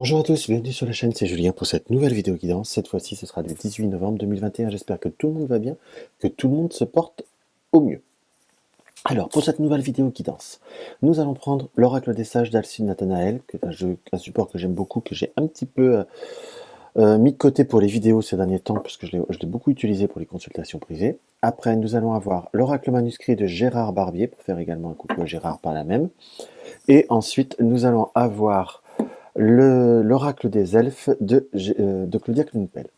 Bonjour à tous, bienvenue sur la chaîne, c'est Julien pour cette nouvelle vidéo guidance. Cette fois-ci, ce sera le 18 novembre 2021. J'espère que tout le monde va bien, que tout le monde se porte au mieux. Alors, pour cette nouvelle vidéo guidance, nous allons prendre l'Oracle des Sages d'Alcide Nathanaël, un support que j'aime beaucoup, que j'ai un petit peu mis de côté pour les vidéos ces derniers temps, puisque je l'ai beaucoup utilisé pour les consultations privées. Après, nous allons avoir l'Oracle manuscrit de Gérard Barbier, pour faire également un coucou à Gérard par la même. Et ensuite, nous allons avoir l'oracle des elfes de Claudia Klunpel.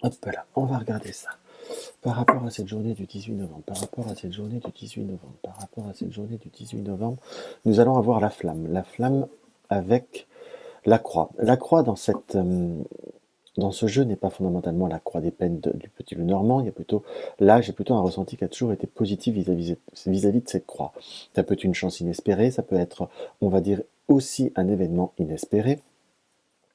Hop là, on va regarder ça. Par rapport à cette journée du 18 novembre, par rapport à cette journée du 18 novembre, par rapport à cette journée du 18 novembre, nous allons avoir la flamme. La flamme avec la croix. La croix dans ce jeu n'est pas fondamentalement la croix des peines du petit loup normand, j'ai plutôt un ressenti qui a toujours été positif vis-à-vis de cette croix. Ça peut être une chance inespérée, ça peut être, on va dire, aussi un événement inespéré.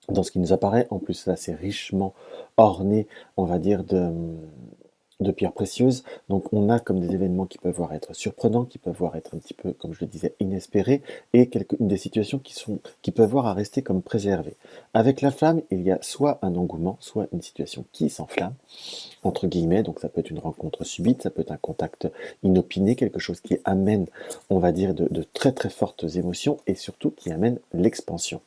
Dans ce qui nous apparaît, en plus là c'est richement orné, on va dire, de pierres précieuses. Donc on a comme des événements qui peuvent voir être surprenants, qui peuvent voir être un petit peu, comme je le disais, inespérés, et des situations qui peuvent voir à rester comme préservées. Avec la flamme, il y a soit un engouement, soit une situation qui s'enflamme, entre guillemets, donc ça peut être une rencontre subite, ça peut être un contact inopiné, quelque chose qui amène, on va dire, de très très fortes émotions, et surtout qui amène l'expansion.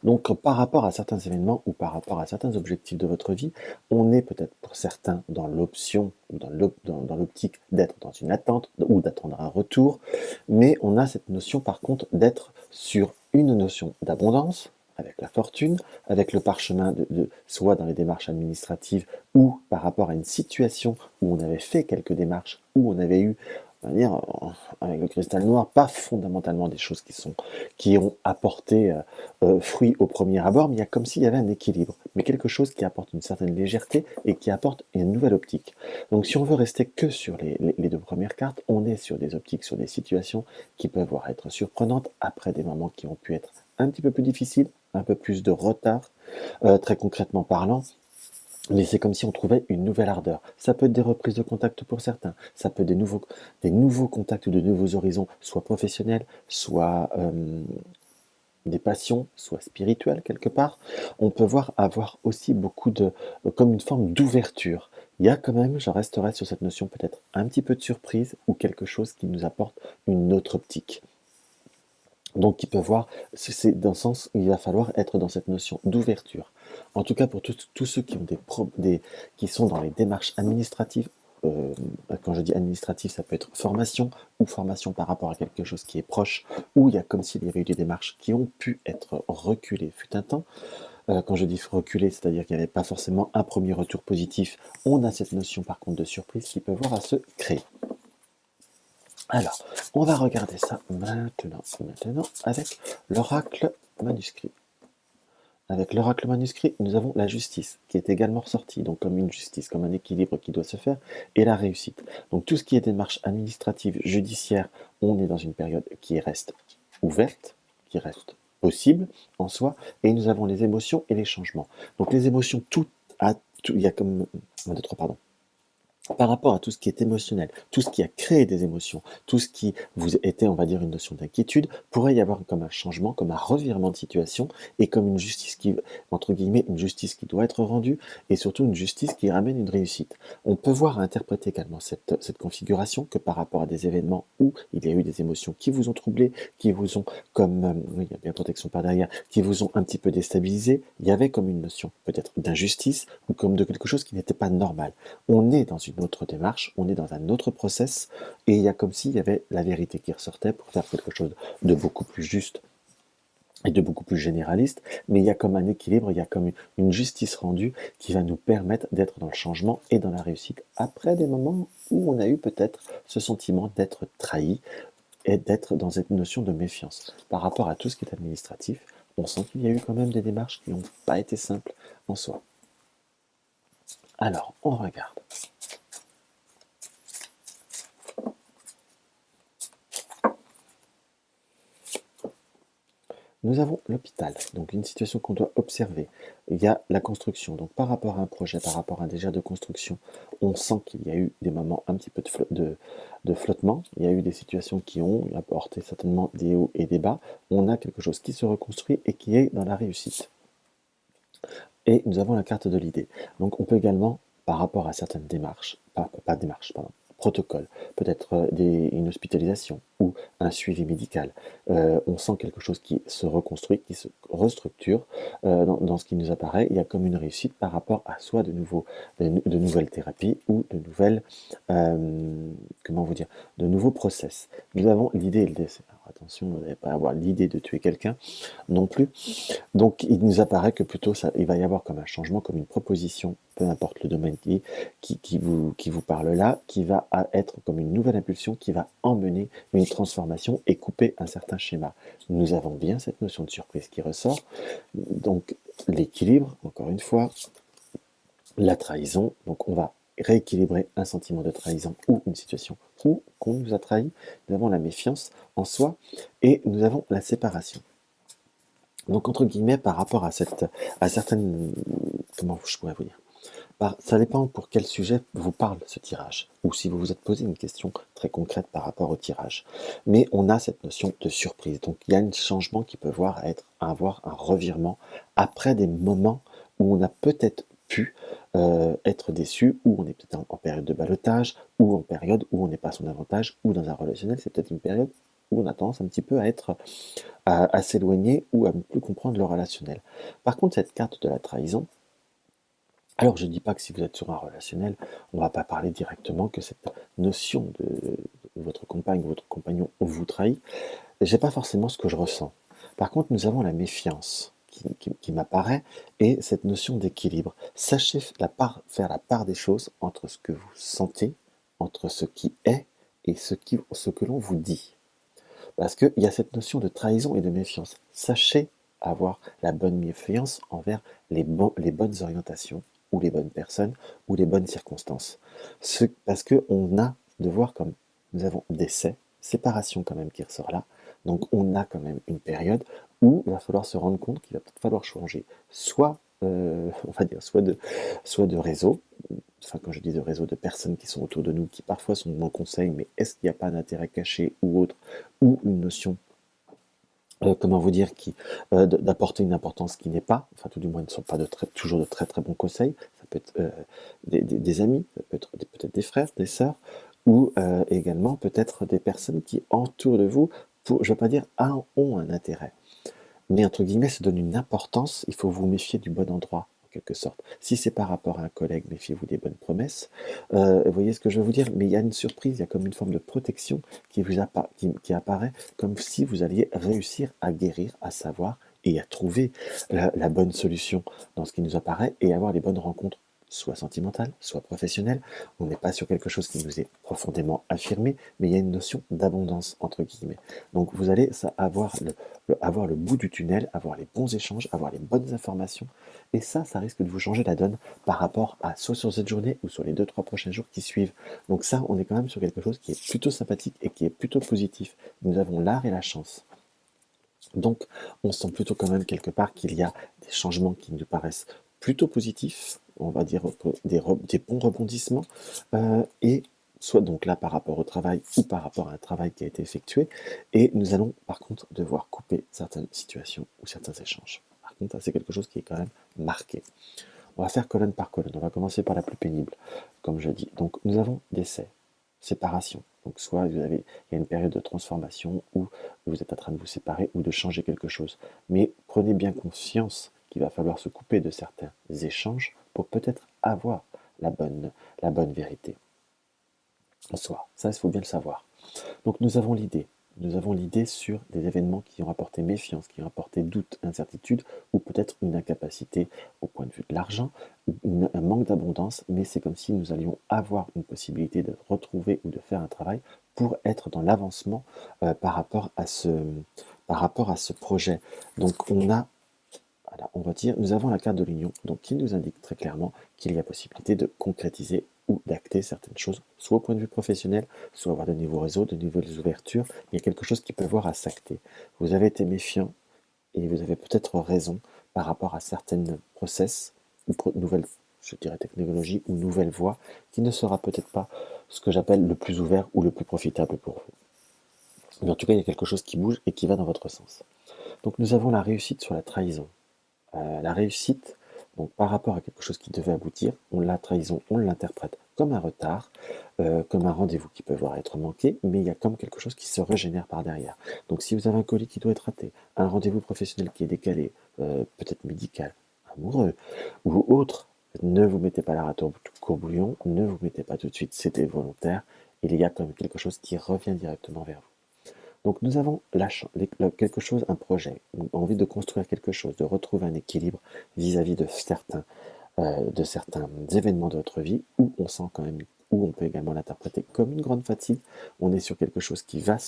Donc, par rapport à certains événements ou par rapport à certains objectifs de votre vie, on est peut-être pour certains dans l'option ou dans l'optique d'être dans une attente ou d'attendre un retour, mais on a cette notion par contre d'être sur une notion d'abondance, avec la fortune, avec le parchemin soit dans les démarches administratives ou par rapport à une situation où on avait fait quelques démarches, où on avait eu, on va dire, avec le cristal noir, pas fondamentalement des choses qui ont apporté fruit au premier abord, mais il y a comme s'il y avait un équilibre, mais quelque chose qui apporte une certaine légèreté et qui apporte une nouvelle optique. Donc si on veut rester que sur les deux premières cartes, on est sur des optiques, sur des situations qui peuvent voir être surprenantes, après des moments qui ont pu être un petit peu plus difficiles, un peu plus de retard, très concrètement parlant, mais c'est comme si on trouvait une nouvelle ardeur. Ça peut être des reprises de contact pour certains, ça peut être des nouveaux contacts ou de nouveaux horizons, soit professionnels, soit des passions, soit spirituelles quelque part. On peut avoir aussi beaucoup comme une forme d'ouverture. Il y a quand même, je resterai sur cette notion peut-être un petit peu de surprise ou quelque chose qui nous apporte une autre optique. Donc, qui peut voir, c'est dans le sens où il va falloir être dans cette notion d'ouverture. En tout cas, pour tous ceux qui ont qui sont dans les démarches administratives, euh, quand je dis administratif, ça peut être formation ou formation par rapport à quelque chose qui est proche, où il y a comme s'il y avait eu des démarches qui ont pu être reculées fut un temps. Quand je dis reculées, c'est-à-dire qu'il n'y avait pas forcément un premier retour positif, on a cette notion par contre de surprise qui peut voir à se créer. Alors, on va regarder ça maintenant avec l'oracle manuscrit. Avec l'oracle manuscrit, nous avons la justice, qui est également ressortie, donc comme une justice, comme un équilibre qui doit se faire, et la réussite. Donc tout ce qui est démarche administrative, judiciaire, on est dans une période qui reste ouverte, qui reste possible en soi, et nous avons les émotions et les changements. Donc les émotions, il y a comme... 1, 2, 3, pardon. Par rapport à tout ce qui est émotionnel, tout ce qui a créé des émotions, tout ce qui vous était, on va dire, une notion d'inquiétude, pourrait y avoir comme un changement, comme un revirement de situation et comme une justice qui, entre guillemets, une justice qui doit être rendue et surtout une justice qui ramène une réussite. On peut voir interpréter également cette configuration que par rapport à des événements où il y a eu des émotions qui vous ont troublé, qui vous ont comme, oui, il y a bien protection par derrière, qui vous ont un petit peu déstabilisé, il y avait comme une notion peut-être d'injustice ou comme de quelque chose qui n'était pas normal. On est dans une autre démarche, on est dans un autre process, et il y a comme s'il y avait la vérité qui ressortait pour faire quelque chose de beaucoup plus juste et de beaucoup plus généraliste, mais il y a comme un équilibre, il y a comme une justice rendue qui va nous permettre d'être dans le changement et dans la réussite après des moments où on a eu peut-être ce sentiment d'être trahi et d'être dans cette notion de méfiance. Par rapport à tout ce qui est administratif, on sent qu'il y a eu quand même des démarches qui n'ont pas été simples en soi. Alors, on regarde. Nous avons l'hôpital, donc une situation qu'on doit observer. Il y a la construction, donc par rapport à un projet, par rapport à un désir de construction, on sent qu'il y a eu des moments un petit peu de flottement, il y a eu des situations qui ont apporté certainement des hauts et des bas, on a quelque chose qui se reconstruit et qui est dans la réussite. Et nous avons la carte de l'idée. Donc on peut également, par rapport à certaines démarches, pas démarches, pardon, protocole, peut-être une hospitalisation ou un suivi médical. On sent quelque chose qui se reconstruit, qui se restructure dans ce qui nous apparaît. Il y a comme une réussite par rapport à soit de nouvelles thérapies ou de nouvelles, comment vous dire, de nouveaux process. Nous avons l'idée et le décès. Alors attention, vous n'allez pas avoir l'idée de tuer quelqu'un non plus. Donc, il nous apparaît que plutôt il va y avoir comme un changement, comme une proposition, peu importe le domaine qui vous parle là, qui va être comme une nouvelle impulsion qui va emmener une transformation et couper un certain schéma. Nous avons bien cette notion de surprise qui ressort. Donc, l'équilibre, encore une fois, la trahison. Donc, on va rééquilibrer un sentiment de trahison ou une situation où qu'on nous a trahi. Nous avons la méfiance en soi et nous avons la séparation. Donc, entre guillemets, par rapport à certaines, comment je pourrais vous dire, ça dépend pour quel sujet vous parle ce tirage, ou si vous vous êtes posé une question très concrète par rapport au tirage. Mais on a cette notion de surprise, donc il y a un changement qui peut avoir un revirement après des moments où on a peut-être pu être déçu, ou on est peut-être en période de ballottage, ou en période où on n'est pas à son avantage, ou dans un relationnel, c'est peut-être une période où on a tendance un petit peu à s'éloigner ou à ne plus comprendre le relationnel. Par contre, cette carte de la trahison, alors je ne dis pas que si vous êtes sur un relationnel, on ne va pas parler directement que cette notion de votre compagne ou votre compagnon vous trahit. J'ai pas forcément ce que je ressens. Par contre, nous avons la méfiance qui m'apparaît et cette notion d'équilibre. Sachez faire la part des choses entre ce que vous sentez, entre ce qui est et ce que l'on vous dit. Parce qu'il y a cette notion de trahison et de méfiance. Sachez avoir la bonne méfiance envers les bonnes orientations, ou les bonnes personnes, ou les bonnes circonstances. Parce qu'on a de voir comme nous avons décès, séparation quand même qui ressort là. Donc on a quand même une période où il va falloir se rendre compte qu'il va peut-être falloir changer. Soit, on va dire, soit de réseau, enfin quand je dis de réseau, de personnes qui sont autour de nous, qui parfois sont de bons conseils, mais est-ce qu'il n'y a pas d'intérêt caché ou autre, ou une notion, comment vous dire, d'apporter une importance qui n'est pas, enfin tout du moins ne sont pas toujours de très très bons conseils, ça peut être des amis, ça peut être peut-être des frères, des sœurs, ou également peut-être des personnes qui entourent de vous, je ne veux pas dire ont un intérêt. Mais entre guillemets, ça donne une importance, il faut vous méfier du bon endroit, en quelque sorte. Si c'est par rapport à un collègue, méfiez-vous des bonnes promesses. Vous voyez ce que je veux vous dire? Mais il y a une surprise, il y a comme une forme de protection qui apparaît, comme si vous alliez réussir à guérir, à savoir et à trouver la bonne solution dans ce qui nous apparaît et avoir les bonnes rencontres, soit sentimentales, soit professionnelles. On n'est pas sur quelque chose qui nous est profondément affirmé, mais il y a une notion d'abondance, entre guillemets. Donc vous allez avoir le bout du tunnel, avoir les bons échanges, avoir les bonnes informations. Et ça risque de vous changer la donne par rapport à soit sur cette journée ou sur les 2-3 prochains jours qui suivent. Donc ça, on est quand même sur quelque chose qui est plutôt sympathique et qui est plutôt positif. Nous avons l'art et la chance. Donc on sent plutôt quand même quelque part qu'il y a des changements qui nous paraissent plutôt positifs, on va dire des bons rebondissements, et soit donc là par rapport au travail ou par rapport à un travail qui a été effectué, et nous allons par contre devoir couper certaines situations ou certains échanges. Par contre, c'est quelque chose qui est quand même marqué. On va faire colonne par colonne, on va commencer par la plus pénible, comme je dis. Donc nous avons décès, séparation. Donc soit il y a une période de transformation où vous êtes en train de vous séparer ou de changer quelque chose. Mais prenez bien conscience qu'il va falloir se couper de certains échanges pour peut-être avoir la bonne vérité en soi. Ça, il faut bien le savoir. Donc nous avons l'idée. Nous avons l'idée sur des événements qui ont apporté méfiance, qui ont apporté doute, incertitude, ou peut-être une incapacité au point de vue de l'argent, un manque d'abondance, mais c'est comme si nous allions avoir une possibilité de retrouver ou de faire un travail pour être dans l'avancement par rapport à ce projet. Donc voilà, on retire, nous avons la carte de l'union, donc qui nous indique très clairement qu'il y a possibilité de concrétiser ou d'acter certaines choses, soit au point de vue professionnel, soit avoir de nouveaux réseaux, de nouvelles ouvertures. Il y a quelque chose qui peut voir à s'acter. Vous avez été méfiant et vous avez peut-être raison par rapport à certaines process ou nouvelles, je dirais technologies ou nouvelles voies qui ne sera peut-être pas ce que j'appelle le plus ouvert ou le plus profitable pour vous. Mais en tout cas, il y a quelque chose qui bouge et qui va dans votre sens. Donc nous avons la réussite sur la trahison. La réussite, donc par rapport à quelque chose qui devait aboutir, la trahison, on l'interprète comme un retard, comme un rendez-vous qui peut voir être manqué, mais il y a comme quelque chose qui se régénère par derrière. Donc si vous avez un colis qui doit être raté, un rendez-vous professionnel qui est décalé, peut-être médical, amoureux ou autre, ne vous mettez pas la rate au courbouillon, ne vous mettez pas tout de suite, c'était volontaire, il y a comme quelque chose qui revient directement vers vous. Donc nous avons quelque chose, un projet, envie de construire quelque chose, de retrouver un équilibre vis-à-vis de certains événements de votre vie où on sent quand même, où on peut également l'interpréter comme une grande fatigue. On est sur quelque chose qui va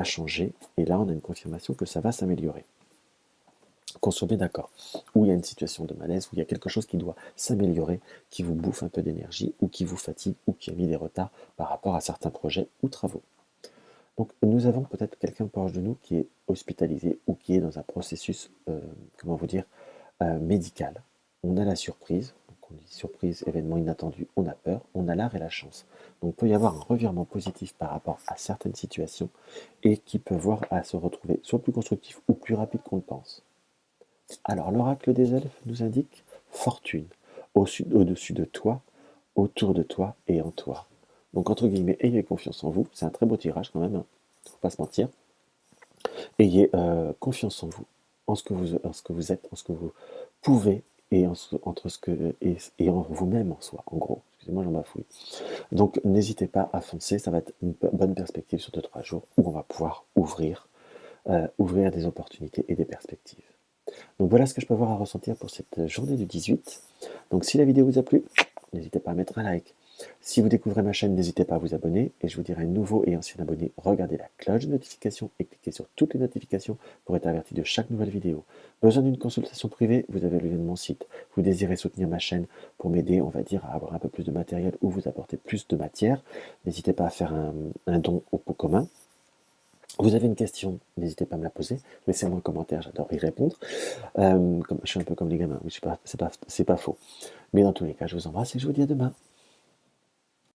changer, et là on a une confirmation que ça va s'améliorer. Qu'on soit bien d'accord. Où il y a une situation de malaise, où il y a quelque chose qui doit s'améliorer, qui vous bouffe un peu d'énergie, ou qui vous fatigue, ou qui a mis des retards par rapport à certains projets ou travaux. Donc nous avons peut-être quelqu'un proche de nous qui est hospitalisé ou qui est dans un processus, comment vous dire, médical. On a la surprise, donc on dit surprise, événement inattendu, on a peur, on a l'art et la chance. Donc il peut y avoir un revirement positif par rapport à certaines situations et qui peut voir à se retrouver soit plus constructif ou plus rapide qu'on le pense. Alors l'oracle des elfes nous indique fortune, au-dessus de toi, autour de toi et en toi. Donc entre guillemets, ayez confiance en vous, c'est un très beau tirage quand même, hein, faut pas se mentir. Ayez confiance en vous, en ce que vous êtes, en ce que vous pouvez et entre ce que et en vous-même en soi, en gros. Excusez-moi, j'en bafouille. Donc n'hésitez pas à foncer, ça va être une bonne perspective sur 2-3 jours où on va pouvoir ouvrir des opportunités et des perspectives. Donc voilà ce que je peux avoir à ressentir pour cette journée du 18. Donc si la vidéo vous a plu, n'hésitez pas à mettre un like. Si vous découvrez ma chaîne, n'hésitez pas à vous abonner. Et je vous dirai, nouveau et ancien abonné, regardez la cloche de notification et cliquez sur toutes les notifications pour être averti de chaque nouvelle vidéo. Besoin d'une consultation privée? Vous avez le lien de mon site. Vous désirez soutenir ma chaîne pour m'aider, on va dire, à avoir un peu plus de matériel ou vous apporter plus de matière? N'hésitez pas à faire un don au pot commun. Vous avez une question, n'hésitez pas à me la poser. Laissez-moi un commentaire, j'adore y répondre. Je suis un peu comme les gamins, oui, c'est pas faux. Mais dans tous les cas, je vous embrasse et je vous dis à demain.